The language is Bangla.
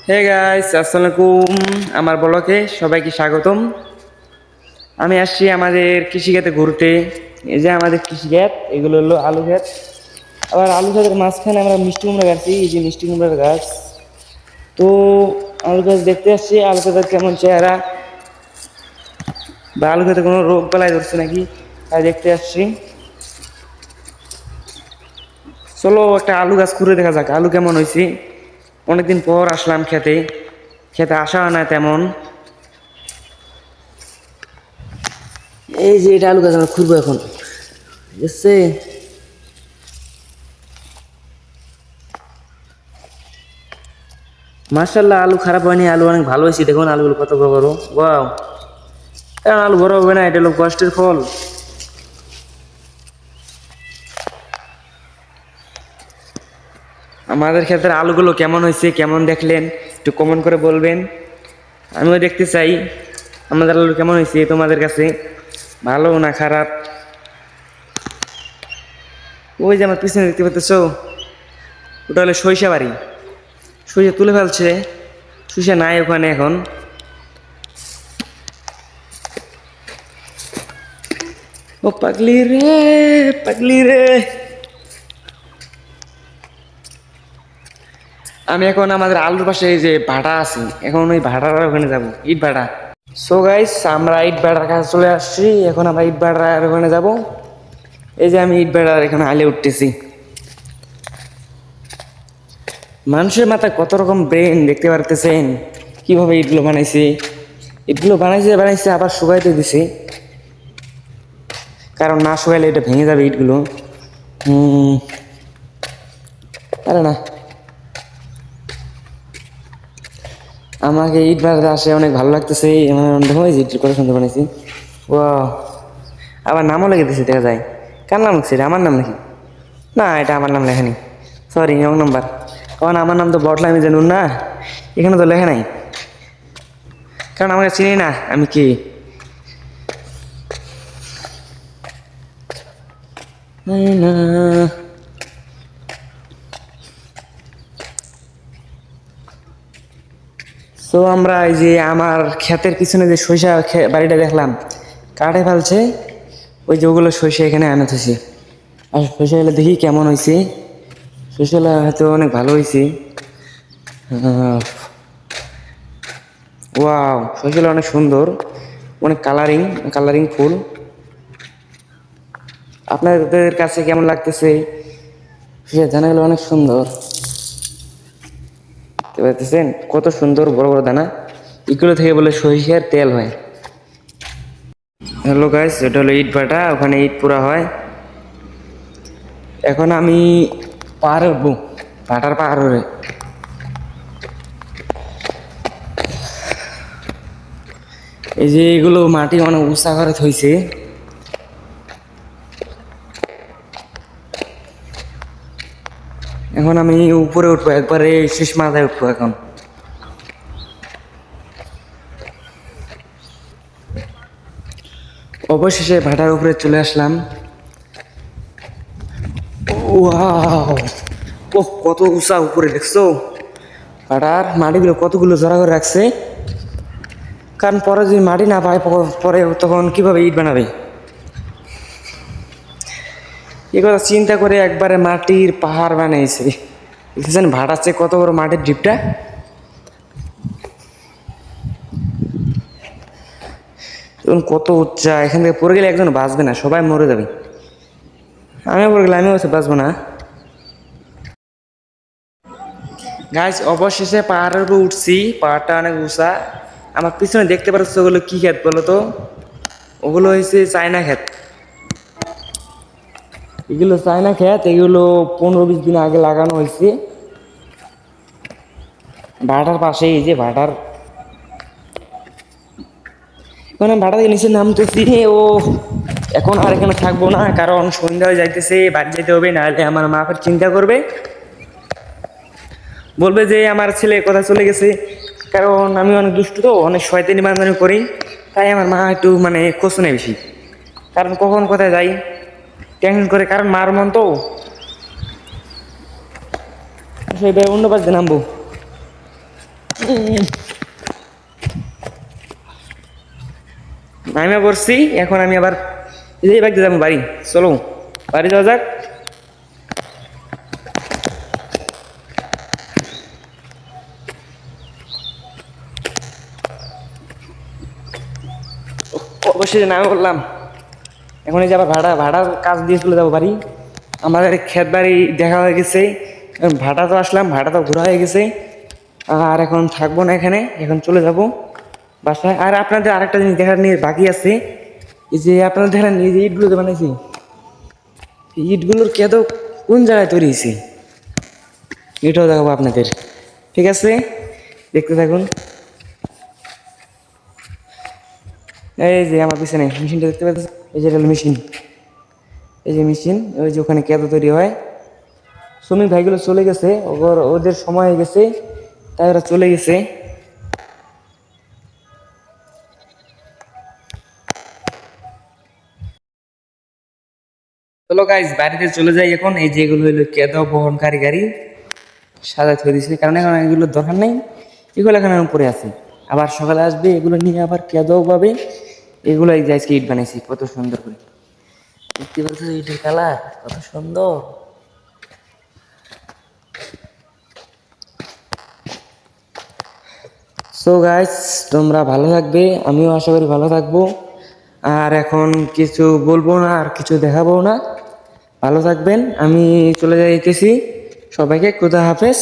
হে গাইস, আসসালামু আলাইকুম। আমার ব্লগে সবাইকে স্বাগতম। আমি আসছি আমাদের কৃষিক্ষেতে ঘুরতে। এই যে আমাদের কৃষিক্ষেত, এগুলো হলো আলু ক্ষেত। আবার আলু ক্ষেতের মাঝখানে আমরা মিষ্টি কুমড়া গাছছি, এই যে মিষ্টি কুমড়ার গাছ। তো আলু গাছ দেখতে আসছি, আলু ক্ষেতের কেমন চেহারা বা আলু ক্ষেতে কোনো রোগ বালাই ধরছে নাকি, তাই দেখতে আসছি। চলো একটা আলু গাছ ঘুরে দেখা যাক আলু কেমন হয়েছে। অনেকদিন পর আসলাম খেতে, খেতে আসা হয় না তেমন। এই যে এটা আলু গাছ আমরা খুঁড়বো এখন, বুঝছে? মার্শাল্লাহ, আলু খারাপ হয়নি, আলু অনেক ভালো হয়েছে। দেখুন আলুগুলো কত বড় বড়, ওয়াও! কারণ আলু বড় হবে না, এটা হলো কষ্টের ফল। আমাদের ক্ষেত্রে আলুগুলো কেমন হয়েছে, কেমন দেখলেন একটু কমেন্ট করে বলবেন। আমিও দেখতে চাই আমাদের আলু কেমন হয়েছে তোমাদের কাছে, ভালো না খারাপ। ওই যে আমার পিছনে দেখতে পাচ্ছ, ওটা হলো সরিষা বাড়ি। সরিষা তুলে ফেলছে, সরিষা নাই ওখানে এখন। ও পাগলি রে, পাগলি রে। আমি এখন আমাদের আলুর পাশে এই যে ভাটা আছি, এখন ওই ভাটার ওখানে যাবো, ইট ভাটা। সো গাইস, আমরা ইট ভাটার কাছে চলে আসছি, এখন আমরা ইট ভাটার ওখানে যাবো। এই যে আমি ইট ভাটার এখানে আলে উঠতেছি। মানুষের মাথায় কত রকম ব্রেন দেখতে পারতেছেন, কিভাবে ইটগুলো বানাইছে। ইটগুলো বানাইছে বানাইছে আবার শুকাইতে দিছে, কারণ না শুকাইলে এটা ভেঙে যাবে ইটগুলো। আরে না, আমাকে ইট ভাটাতে আসে অনেক ভালো লাগতেছে। আমার ইট করে সুন্দর বানাইছি। ও, আবার নামও লেগে দিছে, দেখা যায়। কার নাম লিখছে? এটা আমার নাম নাকি? না, এটা আমার নাম লেখা নেই, সরি, রং নাম্বার। কারণ আমার নাম তো বটলা, আমি জানুন না, এখানে তো লেখা নাই, কারণ আমাকে চিনি না আমি কি। না, তো আমরা এই যে আমার ক্ষেতের পিছনে যে সরিষা বাড়িটা দেখলাম, কাটে ফেলছে। ওই যে ওগুলো সরিষা এখানে আনা থুছি। আর সরিষাগুলো দেখি কেমন হয়েছে। সরিষাগুলো হয়তো অনেক ভালো হয়েছে। ওয়াও, সরিষাগুলো অনেক সুন্দর, অনেক কালারিং কালারিং ফুল। আপনাদের কাছে কেমন লাগতেছে সে দানাগুলো? অনেক সুন্দর, দেখতে পাচ্ছেন কত সুন্দর বড় বড় দানা। এগুলো থেকে বলে সরিষার তেল হয়। হ্যালো গাইস, এটা হলো ইট ভাটা, ওখানে ইট পোড়া হয়। এখন আমি পাহাড়ে উঠবো, ভাটার পাহাড়ে। এই যে এগুলো মাটি অনেক উঁচা করে থইছে। এখন আমি উপরে উঠবো, একবারে শেষ মাথায় উঠবো এখন। অবশেষে ভাটার উপরে চলে আসলাম। ওয়াও, ও কত উঁচা উপরে, দেখছো? ভাটার মাটিগুলো কতগুলো জড়া করে রাখছে, কারণ পরে যদি মাটি না পায় পরে তখন কিভাবে ইট বানাবে। এ কথা চিন্তা করে একবারে মাটির পাহাড় বানিয়েছে। দেখতেছেন ভাটার চেয়ে কত বড় মাটির ডিপটা। এখন কত উচ্চা, এখান থেকে পড়ে গেলে একজন বাঁচবে না, সবাই মরে যাবে। আমিও পড়ে গেলে আমিও বাঁচবো না। গাছ অবশেষে পাহাড়ের উপর উঠছি, পাহাড়টা অনেক উঁচা। আমার পিছনে দেখতে পাচ্ছ ওগুলো কি ক্ষেত বলো তো? ওগুলো হয়েছে চায়না ক্ষেত। এগুলো চায়না ক্ষেত, এগুলো 15-20 দিন আগে লাগানো হয়েছে ভাটার পাশে। এই যে ভাটার, এখন ভাটা থেকে নিচে নামতেছি। ও, এখন আর এখানে থাকবো না, কারণ সন্ধ্যা হয়ে যাইতেছে, বাড়ি যেতে হবে, নাহলে আমার মা ফের চিন্তা করবে, বলবে যে আমার ছেলে কোথায় চলে গেছে। কারণ আমি অনেক দুষ্টু, তো অনেক শয়তানি বান্দানি করি, তাই আমার মা একটু মানে খোঁজ নেয় বেশি, কারণ কখন কোথায় যাই টেনশন করে। কারণ মার মন তো, সেইভাবে অন্য পাশে নামবো। আমি পড়ছি, এখন আমি আবার এই বাইক দিয়ে যাবো বাড়ি। চলো বাড়ি যাওয়া যাক। অবশ্যই নামে বললাম, এখন এই যে আবার ভাড়ার কাজ দিয়ে চলে যাবো বাড়ি। আমাদের ক্ষেত বাড়ি দেখা হয়ে গেছে, ভাড়া তো আসলাম, ভাড়া তো ঘোরা হয়ে গেছে। আর এখন থাকবো না এখানে, এখন চলে যাব বাসায়। আর আপনাদের আরেকটা জিনিস দেখার নিয়ে বাকি আছে, এই যে আপনাদের দেখেন এই যে ইটগুলো বানাইছি, এই ইটগুলোর কেদ কোন জায়গায় তৈরি হয়েছে এটাও দেখাবো আপনাদের। ঠিক আছে, দেখতে থাকুন। এই যে আমার পিছনে মেশিনটা দেখতে পাচ্ছেন, এই যে মেশিন, এই যে মেশিন, ওই যে ওখানে কেদ তৈরি হয়। শ্রমিক ভাইগুলো চলে গেছে, ওদের সময় হয়ে গেছে, তাই ওরা চলে গেছে। চলো গাইজ বাড়িতে চলে যাই এখন। এই যে এগুলো হলো কেদ বহনকারী গাড়ি, সাজা থয়ে দিয়েছে, কারণ এখন এগুলোর দরকার নেই, এগুলো এখন পরে আছে। আবার সকালে আসবে এগুলো নিয়ে, আবার কেদাও পাবে। এগুলো এই যে আজকে ইট বানাইছি কত সুন্দর করে, দেখতে পাচ্ছ ইটের কালার কত সুন্দর। সো গাইস, তোমরা ভালো থাকবে, আমিও আশা করি ভালো থাকবো। আর এখন কিছু বলবো না, আর কিছু দেখাবো না। ভালো থাকবেন, আমি চলে যাইতেছি। সবাইকে খোদা হাফেজ।